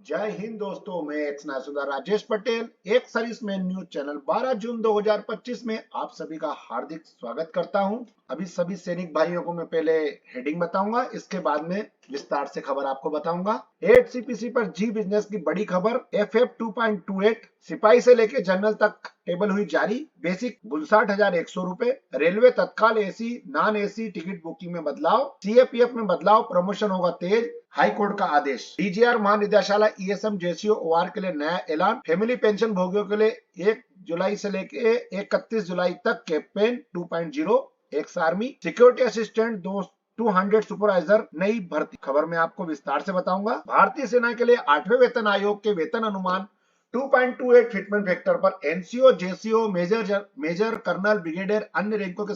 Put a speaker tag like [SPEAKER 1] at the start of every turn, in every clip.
[SPEAKER 1] जय हिंद दोस्तों, मैं एक्स नासुदा राजेश पटेल एक सर्विसमैन न्यूज चैनल 12 जून 2025 में आप सभी का हार्दिक स्वागत करता हूं। अभी सभी सैनिक भाइयों को मैं पहले हेडिंग बताऊंगा, इसके बाद में विस्तार से खबर आपको बताऊंगा। 8 सीपीसी पर जी बिजनेस की बड़ी खबर, FF 2.28 सिपाही से लेकर जनरल तक टेबल हुई जारी। बेसिक 59,100 रुपए। रेलवे तत्काल AC non AC ticket booking में बदलाव। सीएपीएफ में बदलाव, प्रमोशन होगा तेज। हाई कोर्ट का आदेश। डीजीआर महानिदेशालय ईएसएम जेसीओ ओआर के लिए नया ऐलान। फैमिली पेंशन भोगियों के लिए 1 जुलाई से लेकर 31 जुलाई तक campaign 2.0। X army security assistant 200 supervisor नई भर्ती। खबर में आपको विस्तार से बताऊंगा। भारतीय सेना के लिए 8वें वेतन आयोग के वेतन अनुमान 2.28 फिटमेंट फैक्टर पर NCO JCO major colonel brigadier अन्य रैंकों के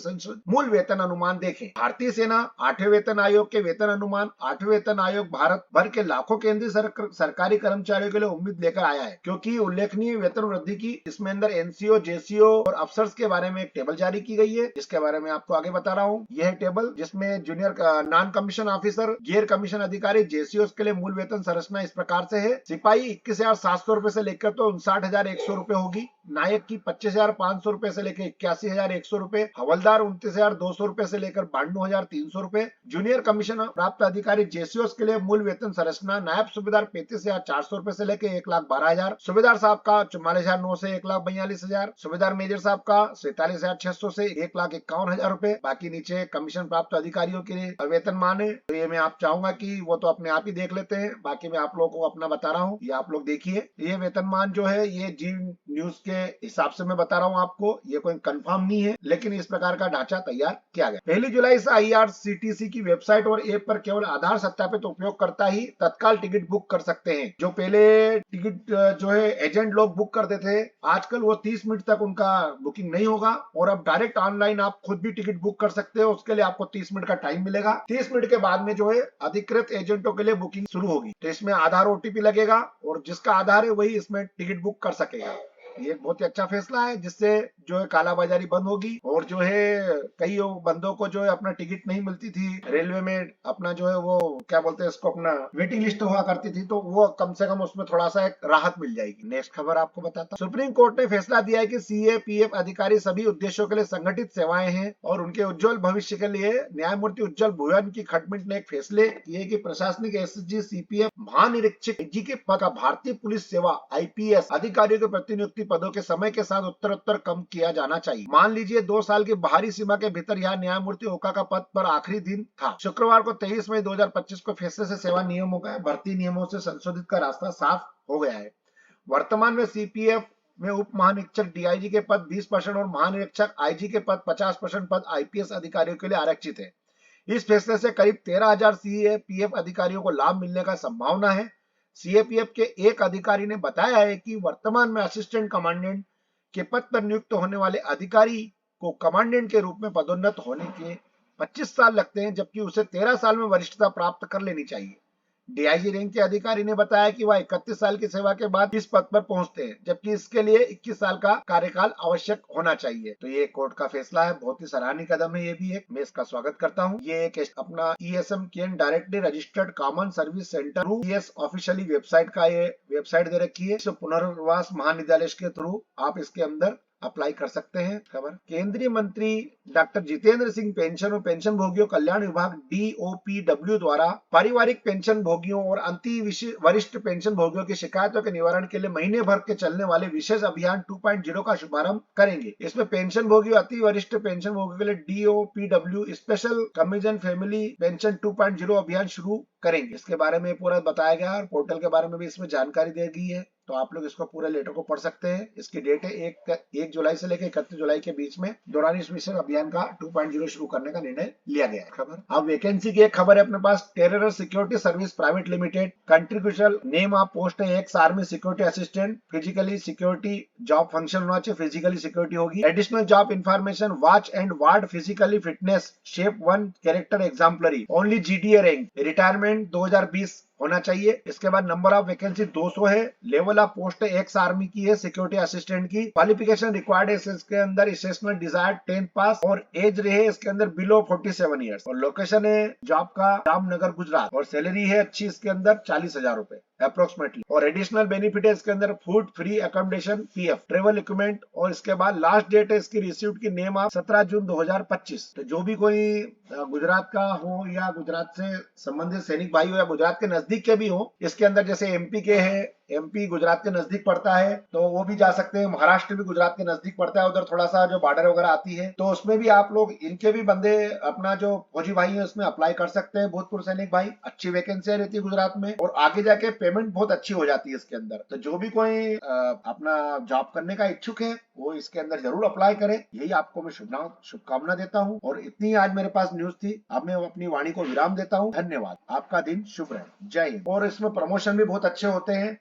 [SPEAKER 1] मूल वेतन अनुमान देखें। भारतीय सेना 8वें वेतन आयोग के वेतन अनुमान। 8वें वेतन आयोग भारत भर के लाखों केंद्रीय सरकारी कर्मचारियों के लिए उम्मीद लेकर आया है, क्योंकि उल्लेखनीय वेतन वृद्धि की। इसमें अंदर एनसीओ जेसीओ और अफसर्स के बारे में एक टेबल जारी की गई है, जिसके बारे में आपको आगे बता रहा हूँ। यह टेबल जिसमें जूनियर नॉन कमीशन ऑफिसर, गैर कमीशन अधिकारी, जेसीओ के लिए मूल वेतन संरचना इस प्रकार से है। सिपाही 21,700 रुपए से लेकर तो 59,100 रुपए होगी। नायक की 25,500 रुपए से लेकर 81,100 रुपए। हवलदार 29,200 रुपए से लेकर 92,300 रुपए। जूनियर कमीशन प्राप्त अधिकारी जेसीओ के लिए मूल वेतन संरचना, नायब सूबेदार 35,400 रुपए से लेकर 1,12,000। सूबेदार साहब का 44,900 से 1,42,000। सूबेदार मेजर साहब का 47,600 से 1,51,000 रुपए। बाकी नीचे कमीशन प्राप्त अधिकारियों के लिए वेतन मान है, तो ये मैं आप चाहूंगा कि वो तो अपने आप ही देख लेते हैं। बाकी मैं आप लोगों को अपना बता रहा हूँ, ये आप लोग देखिए। ये वेतनमान जो है ये जी न्यूज के हिसाब से मैं बता रहा हूं आपको, ये कोई कंफर्म नहीं है, लेकिन इस प्रकार का ढांचा तैयार किया गया। 1 जुलाई से आईआरसीटीसी की वेबसाइट और ऐप पर केवल आधार सत्यापित उपयोगकर्ता ही तत्काल टिकट बुक कर सकते हैं। जो पहले टिकट जो है एजेंट लोग बुक करते थे, आजकल वो 30 मिनट तक उनका बुकिंग नहीं होगा, और अब डायरेक्ट ऑनलाइन आप खुद भी टिकट बुक कर सकते हो। उसके लिए आपको 30 मिनट का टाइम मिलेगा। 30 मिनट के बाद में जो है अधिकृत एजेंटों के लिए बुकिंग शुरू होगी। तो इसमें आधार ओटीपी लगेगा, और जिसका आधार है वही इसमें टिकट बुक कर सकेगा। ये बहुत ही अच्छा फैसला है, जिससे जो है कालाबाजारी बंद होगी, और जो है कई बंदों को जो है अपना टिकट नहीं मिलती थी रेलवे में, अपना जो है वो क्या बोलते हैं इसको, अपना वेटिंग लिस्ट हुआ करती थी, तो वो कम से कम उसमें थोड़ा सा एक राहत मिल जाएगी। नेक्स्ट खबर आपको बताता हूं। सुप्रीम कोर्ट ने फैसला दिया है कि सीएपीएफ अधिकारी सभी उद्देश्यों के लिए संगठित सेवाएं हैं और उनके उज्जवल भविष्य के लिए न्यायमूर्ति उज्जवल भुवन की खंडपीठ ने एक फैसले किए कि प्रशासनिक एसएसजी सीपीएफ महानिरीक्षक जी के पद का भारतीय पुलिस सेवा आईपीएस अधिकारियों के प्रतिनियुक्ति पदों के समय के साथ उत्तरोत्तर कम किया जाना चाहिए। मान लीजिए 2 साल की बाहरी सीमा के भीतर यहाँ न्यायमूर्ति ओका का पद पर आखिरी दिन था। शुक्रवार को 23 मई 2025 को फैसले से सेवा नियमों का भर्ती नियमों से संशोधित का रास्ता साफ हो गया है। वर्तमान में सीपीएफ में उप महानिरीक्षक डीआईजी के पद 20% और महानिरीक्षक आईजी के पद 50% पद आईपीएस अधिकारियों के लिए आरक्षित है। इस फैसले से करीब 13,000 सीएपीएफ अधिकारियों को लाभ मिलने का संभावना है। सीएपीएफ के एक अधिकारी ने बताया है कि वर्तमान में असिस्टेंट कमांडेंट के पद पर नियुक्त होने वाले अधिकारी को कमांडेंट के रूप में पदोन्नत होने के 25 साल लगते हैं, जबकि उसे 13 साल में वरिष्ठता प्राप्त कर लेनी चाहिए। डीआईजी रैंक के अधिकारी ने बताया कि वह 31 साल की सेवा के बाद इस पद पर पहुंचते हैं, जबकि इसके लिए 21 साल का कार्यकाल आवश्यक होना चाहिए। तो ये कोर्ट का फैसला है, बहुत ही सराहनीय कदम है। ये भी एक, मैं इसका स्वागत करता हूँ। ये एक अपना ESM can directly registered common service centre ES officially website का ये वेबसाइट दे रखी है। पुनर्वास महानिदेशालय के थ्रू आप इसके अंदर अप्लाई कर सकते हैं। खबर, केंद्रीय मंत्री डॉक्टर जितेंद्र सिंह पेंशन और पेंशन भोगियों कल्याण विभाग डीओपीडब्ल्यू द्वारा पारिवारिक पेंशन भोगियों और अति वरिष्ठ पेंशन भोगियों की शिकायतों के निवारण के लिए महीने भर के चलने वाले विशेष अभियान 2.0 का शुभारंभ करेंगे। इसमें पेंशन भोगियों, अति वरिष्ठ पेंशन भोगियों के लिए डीओपीडब्ल्यू स्पेशल कमीशन फैमिली पेंशन 2.0 अभियान शुरू करेंगे। इसके बारे में पूरा बताया गया है और पोर्टल के बारे में भी इसमें जानकारी दी गई है, तो आप लोग इसको पूरे लेटर को पढ़ सकते हैं। इसकी डेट है 1 जुलाई से लेकर 31 जुलाई के बीच में दौरान इस विशेष अभियान का 2.0 शुरू करने का निर्णय लिया गया है। खबर, अब वैकेंसी की एक खबर है अपने पास। Terror security service private limited, contribution name of post है ex army security assistant. Physically security job function होना चाहिए, फिजिकली सिक्योरिटी होगी। Additional job information watch and ward physically fitness shape 1 character exemplary only GDA rank. Retirement 2020 होना चाहिए। इसके बाद number of vacancy 200 है। Level of post ex army की है, सिक्योरिटी असिस्टेंट की। क्वालिफिकेशन रिक्वायर्ड है इसके अंदर सेशनल डिजायर्ड 10th पास, और एज रहे इसके अंदर बिलो 47 ईयर्स, और लोकेशन है जॉब का रामनगर गुजरात, और सैलरी है अच्छी इसके अंदर 40,000 रुपए। अप्रोक्सीमेटली। और एडिशनल बेनिफिट है इसके अंदर food free accommodation, PF, travel equipment, और इसके बाद लास्ट डेट है इसकी रिसीव्ड की नेम आप 17 जून 2025। तो जो भी कोई गुजरात का हो या गुजरात से संबंधित सैनिक भाई हो या गुजरात के नजदीक के भी हो, इसके अंदर जैसे एमपी के हैं, एमपी गुजरात के नजदीक पड़ता है तो वो भी जा सकते हैं। महाराष्ट्र भी गुजरात के नजदीक पड़ता है, उधर थोड़ा सा जो बॉर्डर वगैरह आती है, तो उसमें भी आप लोग इनके भी बंदे अपना जो फौजी भाई है उसमें अप्लाई कर सकते हैं, भूतपूर्व सैनिक भाई। अच्छी वैकेंसी रहती है गुजरात में और आगे जाके पेमेंट बहुत अच्छी हो जाती है इसके अंदर। तो जो भी कोई अपना जॉब करने का इच्छुक है वो इसके अंदर जरूर अप्लाई करे, यही आपको मैं शुभकामना देता हूँ। और इतनी आज मेरे पास न्यूज थी। अब मैं अपनी वाणी को विराम देता हूँ। धन्यवाद। आपका दिन शुभ रहे। जय हिंद। और इसमें प्रमोशन भी बहुत अच्छे होते हैं।